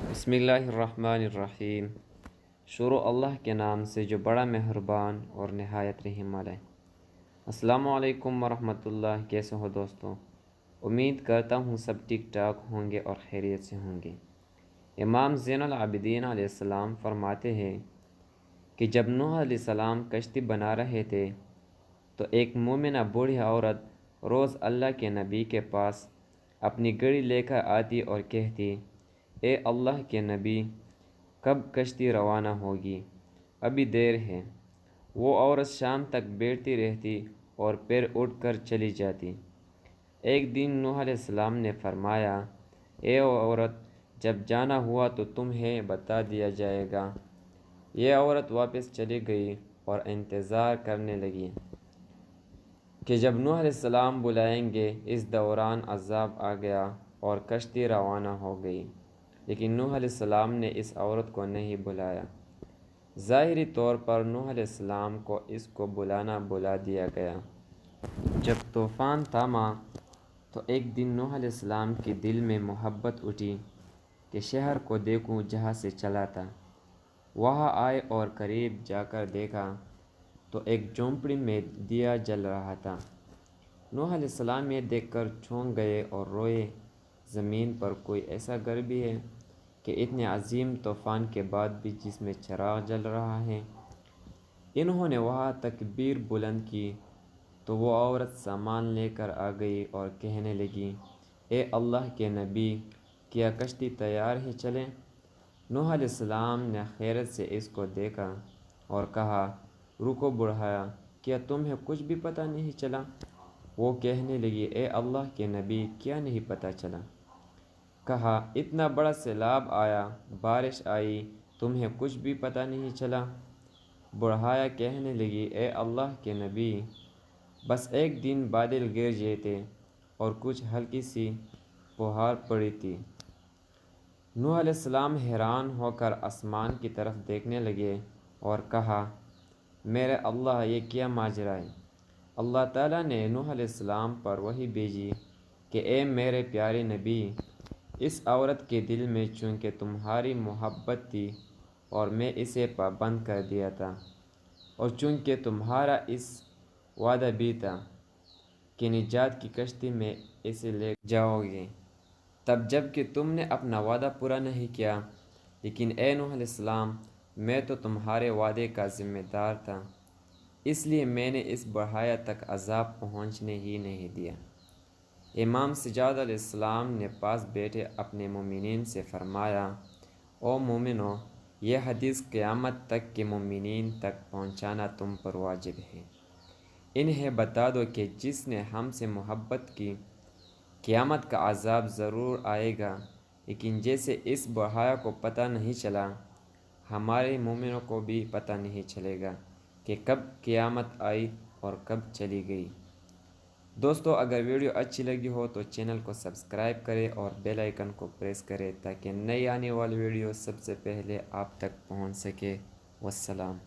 بسم اللہ الرحمن الرحیم۔ شروع اللہ کے نام سے جو بڑا مہربان اور نہایت رحیم والا ہے۔ السلام علیکم ورحمۃ اللہ، کیسے ہو دوستوں؟ امید کرتا ہوں سب ٹھیک ٹھاک ہوں گے اور خیریت سے ہوں گے۔ امام زین العابدین علیہ السلام فرماتے ہیں کہ جب نوح علیہ السلام کشتی بنا رہے تھے تو ایک مومنہ بوڑھی عورت روز اللہ کے نبی کے پاس اپنی گڑی لے کر آتی اور کہتی، اے اللہ کے نبی، کب کشتی روانہ ہوگی؟ ابھی دیر ہے۔ وہ عورت شام تک بیٹھتی رہتی اور پھر اٹھ کر چلی جاتی۔ ایک دن نوح علیہ السلام نے فرمایا، اے عورت، جب جانا ہوا تو تمہیں بتا دیا جائے گا۔ یہ عورت واپس چلی گئی اور انتظار کرنے لگی کہ جب نوح علیہ السلام بلائیں گے۔ اس دوران عذاب آ گیا اور کشتی روانہ ہو گئی، لیکن نوح علیہ السلام نے اس عورت کو نہیں بلایا۔ ظاہری طور پر نوح علیہ السلام کو اس کو بلانا بلا دیا گیا۔ جب طوفان تھاما تو ایک دن نوح علیہ السلام کے دل میں محبت اٹھی کہ شہر کو دیکھوں جہاں سے چلا تھا۔ وہاں آئے اور قریب جا کر دیکھا تو ایک جھونپڑی میں دیا جل رہا تھا۔ نوح علیہ السلام یہ دیکھ کر چونک گئے اور روئے، زمین پر کوئی ایسا گھر بھی ہے کہ اتنے عظیم طوفان کے بعد بھی جس میں چراغ جل رہا ہے؟ انہوں نے وہاں تکبیر بلند کی تو وہ عورت سامان لے کر آ گئی اور کہنے لگی، اے اللہ کے نبی، کیا کشتی تیار ہے، چلیں؟ نوح علیہ السلام نے حیرت سے اس کو دیکھا اور کہا، رکو بڑھایا، کیا تمہیں کچھ بھی پتہ نہیں چلا؟ وہ کہنے لگی، اے اللہ کے نبی، کیا نہیں پتہ چلا؟ کہا، اتنا بڑا سیلاب آیا، بارش آئی، تمہیں کچھ بھی پتہ نہیں چلا؟ بڑھایا کہنے لگی، اے اللہ کے نبی، بس ایک دن بادل گرجے تھے اور کچھ ہلکی سی پہاڑ پڑی تھی۔ نوح علیہ السلام حیران ہو کر آسمان کی طرف دیکھنے لگے اور کہا، میرے اللہ، یہ کیا ماجرا ہے؟ اللہ تعالیٰ نے نوح علیہ السلام پر وحی بھیجی کہ اے میرے پیارے نبی، اس عورت کے دل میں چونکہ تمہاری محبت تھی اور میں اسے پابند کر دیا تھا، اور چونکہ تمہارا اس وعدہ بھی تھا کہ نجات کی کشتی میں اسے لے جاؤ گے، تب جب کہ تم نے اپنا وعدہ پورا نہیں کیا۔ لیکن اے نوح علیہ السلام، میں تو تمہارے وعدے کا ذمہ دار تھا، اس لیے میں نے اس بڑھایا تک عذاب پہنچنے ہی نہیں دیا۔ امام سجاد علیہ السلام نے پاس بیٹھے اپنے مومنین سے فرمایا، او مومنو، یہ حدیث قیامت تک کے مومنین تک پہنچانا تم پر واجب ہے۔ انہیں بتا دو کہ جس نے ہم سے محبت کی، قیامت کا عذاب ضرور آئے گا، لیکن جیسے اس بڑھایا کو پتہ نہیں چلا، ہمارے مومنوں کو بھی پتہ نہیں چلے گا کہ کب قیامت آئی اور کب چلی گئی۔ دوستو، اگر ویڈیو اچھی لگی ہو تو چینل کو سبسکرائب کریں اور بیل آئیکن کو پریس کریں تاکہ نئی آنے والی ویڈیو سب سے پہلے آپ تک پہنچ سکے۔ والسلام۔